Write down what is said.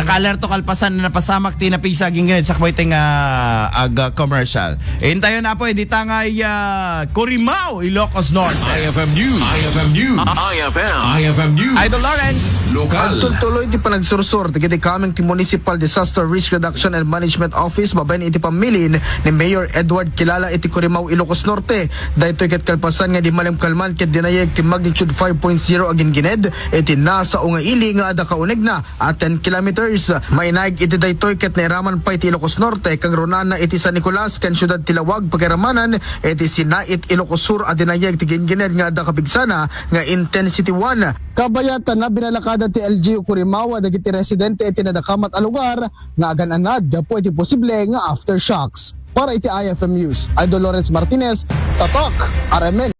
Naka-alerto kalpasan na napasamak ti napisa ginginid sa kweteng commercial. Hintayo na po, di tangay Corimao, Ilocos Norte. IFM News. IFM News. IFM News. Idol Lawrence. Lokal. Tuloy iti panagsursur iti kaming ti Municipal Disaster Risk Reduction and Management Office babaen iti pamilin ni Mayor Edward Kilala iti Corimao, Ilocos Norte. Daytoy ket kalpasan nga di malim kalman ket dinayeg ti magnitude 5.0 agin gined iti nasa unga ili nga ada kauneg na at 10 kilometers. Mainayeg iti daytoy ket nairaman pa iti Ilocos Norte kang runana iti San Nicolas ken Syudad Tilawag pagiramanan iti Sinait Ilocos Sur at dinayeg ti gined nga ada kabigsana nga intensity 1. Kabayatan na binalakada ti LGU Corimao dagiti residente iti nadakamat a lugar nga agan-anad gapo iti posible nga aftershocks. Para iti IFM News, Idol Lawrence Martinez, Tatak, RMN.